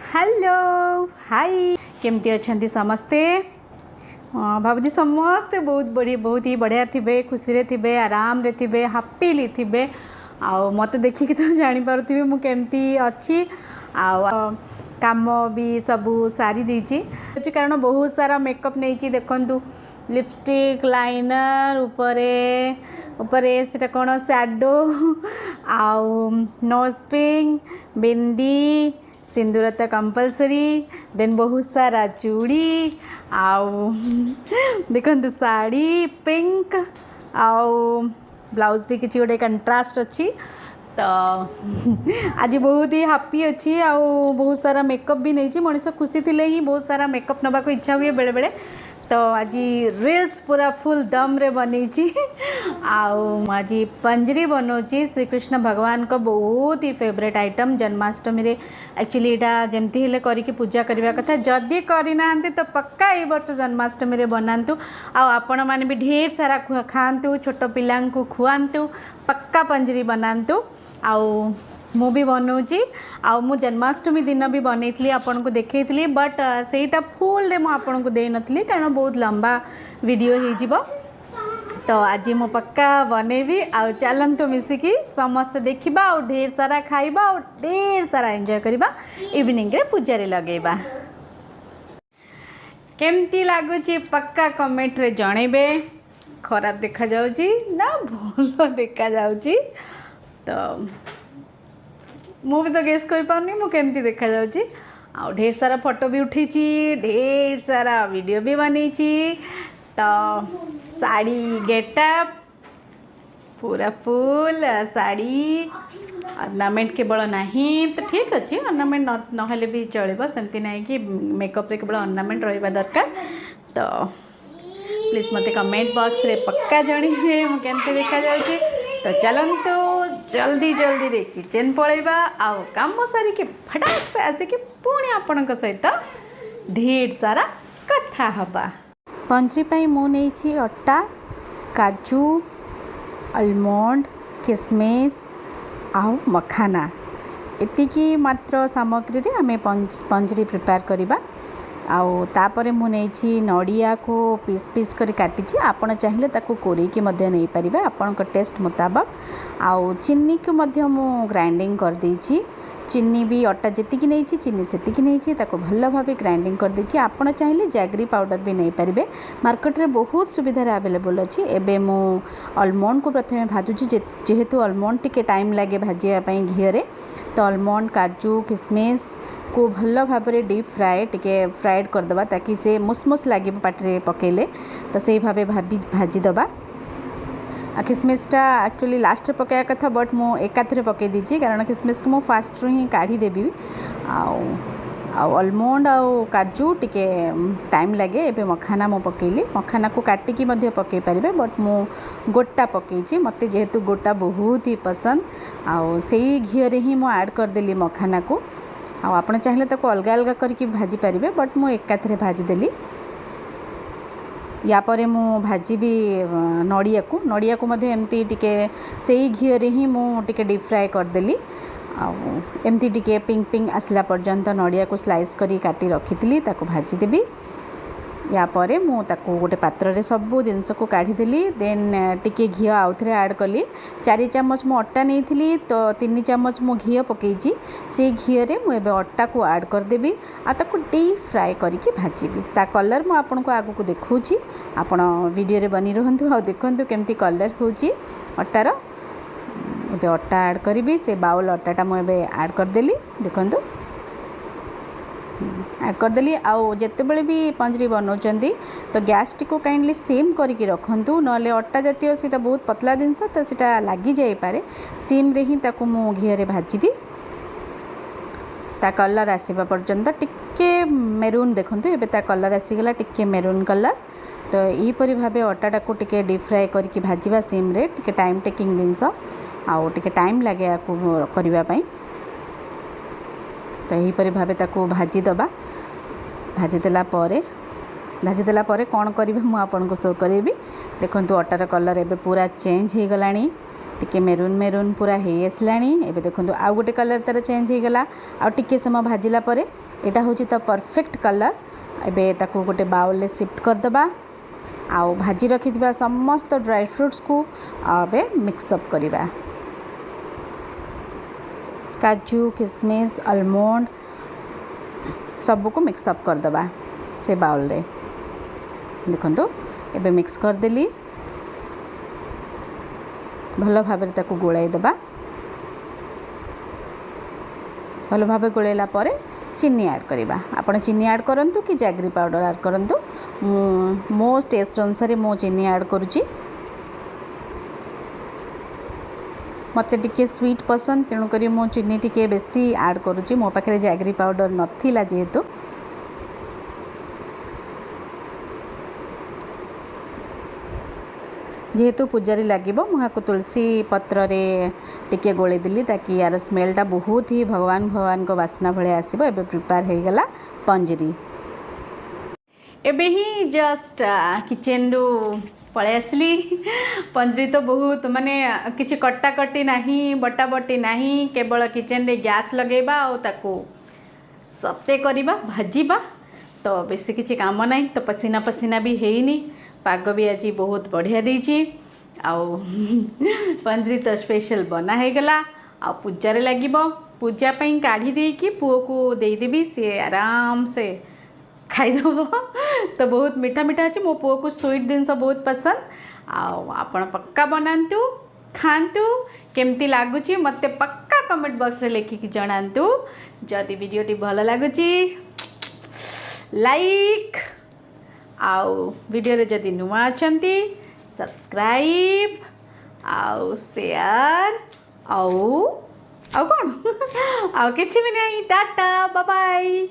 Hello hi केमती अच्छा समस्ते। भावुँ समस्ते बहुत ही बढ़िया थे, खुशी रे थे, आराम रे थे, हापिली थे। आउ मत देखिक तो जानीपे मुझे अच्छी काम भी सबू सारी देची कारण बहुत सारा मेकअप नहीं देखु लिपस्टिक लाइनर उपरे सेटा कौन सैडो आउ नोज पिंक बिंदी सिंदूर तो कंपलसरी देन बहुत सारा चूड़ी आउ देखु साड़ी पिंक आउ ब्लाउज भी किसी गोटे कंट्रास्ट अच्छी तो आज बहुत ही हापी अच्छी आउ बहुत सारा मेकअप भी नहीं मनीष खुशी थी ही बहुत सारा मेकअप नवा को इच्छा हुए बेले बेले तो आज रील्स पूरा फुल दम रे बनी आज पंजरी बनाऊँगी श्रीकृष्ण भगवान को बहुत ही फेवरेट आइटम जन्माष्टमी रे एक्चुअली यहाँ जमती हेले करके पूजा करने कथा जदि करना तो पक्का ये वर्ष जन्माष्टमी रे बनातु आपण मैंने भी ढेर सारा खातु छोट पिला खुआतु पक्का पंजरी बनातु आउ मु भी बनाऊँगी मु जन्माष्टमी दिन भी बनई आपन को देखी बट सेटा फुल रे आपन को दे नथली कारण बहुत लंबा वीडियो हो तो आज मु पक्का बनैबी आउ चलतु मिसिकी समस्त देखा और ढेर सारा खाइबा और ढेर सारा एंजॉय करबा इवनिंग रे पूजा रे लगेबा। केमती लगुच पक्का कमेंट रे जणेबे। खराब देखा जाउची ना भल देखा जाउची तो मु भी तो गेस कर पानी मु केमती देखा जाउची आउ ढेर सारा फोटो भी उठी ढेर सारा वीडियो भी बनी तो साड़ी गेटअप पूरा फुल साड़ी ऑर्नामेंट केवल नहीं तो ठीक अच्छे ऑर्नामेंट नहले भी चलो सेमती ना कि मेकअप रे केवल ऑर्नामेंट रहा दरकार तो प्लीज मते कमेंट बॉक्स रे पक्का जणिबे मु केमती देखा जाउची तो चलंतु जल्दी जल्दी रे किचन पळेबा आउ काम सारी के फटाक से आसिक पुणी आपणक सहित ढेर सारा कथा हबा। पंजरी पाई मु नेछि अट्टा काजू आलमंड किसमिस आउ मखाना एतिकी मात्र सामग्री रे आमे पंजरी प्रिपेयर करिबा आउ तापरे मु नेछि नड़िया को पीस पीस करी काटिछि आपण चाहिए ताको कोरेकी मध्य नहीं पारिबा आपनक टेस्ट मुताबिक आउ चीनी को मध्य मु ग्राइंडिंग कर देछि चीनी भी अट्टा जेतिकी नहीं चीनी सेतिकी नहीं ताको भल भाव ग्राइंडिंग कर देछि आपण चाहिए जैगरी पाउडर भी नहीं पारिबे मार्केट रे बहुत सुविधा अवेलेबल अच्छी एबे मु आलमंड को प्रथमे भाजुछि जेहेतु आलमंड टिके टाइम लगे भाजिया पई घी रे तो आलमंड काजू किसमिस को भल भाव में डीप फ्राए टिके फ्राइड करदबा ताकि से मुसमुस लगे पाटे पकेले तो सही भाव भाजीदबा किसमिसटा एक्चुअली लास्ट पकाया कथा बट मु एकाथरे पकई दीची कारण किसमिस को मु फास्ट ही काढ़ी देबी आलमंड आउ काजू टिके टाइम लगे एबे मखाना मु पकेली मखाना को काटिकी मध्य पकई पारिबे बट मु गोटा पकईची मते जेहेतु गोटा बहुत ही पसंद आउ सेही घी रे ही मु ऐड कर देली मखाना को आप चाहिए तो अलग अलग करके भाजी पारे बट मु एकाथरे भाजी देली या परे मु भाजी भी नड़िया को मध्य एमती टिके सेही घी रे ही मु टिके डीप फ्राए कर देली एमती टिके पिंक पिंक आसला पर्यंत नड़िया को स्लाइस करी काटी रखी ताको भाजी देबी या परे मु ताको गोटे पात्र रे सब जिनस को काढ़ी देली देन टिके घी आउ थे ऐड कली 4 चामच मु अट्टा नहीं थी तो 3 चामच मु घी पकईची से घी रे मु एबे अट्टा को ऐड कर देबी आ ताको डीप फ्राए करके भाजीबी ता कलर मु आपन को आगु को देखौची आपण वीडियो रे बनी रहंतु आ देखंतु केमती कलर होची अट्टार एबे अट्टा ऐड करिबी से बाउल अट्टाटा मु एबे ऐड कर देली देखंतु ऐड करदेली आउ जिते बड़े भी पंजरी बनाऊँच तो गैस टी को काइंडली सिम करके रखु ना अट्टा जातीय से बहुत पतला जिनस तो सीटा लगी जापे सिम रे ही ताकू मु घी रे भाजीबी ता कलर आसवा पर्यंत टिके मेरून देखंतु एबे ता कलर आसीगला टिके मेरून कलर तो यहीपरि भाव अट्टाटा को टिके डीप फ्राए करके भाजवा सिम रे टिके टाइम टेकिंग जिनस आउ टिके टाइम लगे आपको करबा पई तो यहीपरि भाव ताको भाजीदबा भाजीदेला कौन करेंगे मुझे आपको शो करेबी देखो अट्टार कलर एबे पूरा चेंज हो गलानी टिके मेरून मेरून पूरा हो आसलानी। एबे देखो आउ गोटे कलर तार चेंज हो गला। आ टिके समय भाजिला परे एटा होची त परफेक्ट कलर। एबे ताको गोटे बाउल ले शिफ्ट कर दबा। आउ भाजी रखिथिबा समस्त ड्राई फ्रूट्स को एबे मिक्स अप करिबा। काजू किशमिश आलमंड सब को मिक्स अप कर दबा से बाउल रे। देखो एबे मिक्स कर देली। भल भाव ताको गोलाई दबा। भल भाव गोलेला परे चीनी ऐड करिबा। आपण चीनी ऐड करंतु कि जैगरी पाउडर ऐड करंतु। मो टेस्ट अनुसार मो चीनी ऐड करुची। मते टिके स्वीट पसंद तेणुक मो चीनी टिके बेसी ऐड करुची। मो पाखे जैगरी पाउडर नथिला जेहेतु पूजारी लगे मुझे तुलसी पत्र रे टिके गोले दिली ताकि यार स्मेलटा बहुत ही भगवान भगवान को वासना भले आसब। एबे प्रिपेयर हो गला पंजरी। एबे ही जस्ट किचन रू पळे आसली। पंजरी तो बहुत माने किछि कट्टा कट्टी नहीं बटा बटी नहीं केवल किचन रे गैस लगेबा और ताको सते करिबा भाजीबा। तो बेसी किछि काम नहीं। तो पसीना पसीना भी हेनी। पाग भी आज बहुत बढ़िया देछि। आउ पंजरी तो स्पेशल बना हो गला। आ पूजार लगे पूजा पई काढ़ी दे कि पुओ को दे देबी सी आराम से खाईदब। तो बहुत मीठा मीठा अच्छे। मो पुओ को स्वीट जिनस बहुत पसंद। आपण पक्का बनातु खातु केमती लगुच मत पक्का कमेंट बॉक्स रे लिखिकी जनातु। जदि वीडियोटी भल लगुच लाइक आउ वीडियो रे जदि नुआ अछंती सब्सक्राइब आउ शेयर आउ कौन आउ किछि भी नहीं। Tata bye bye.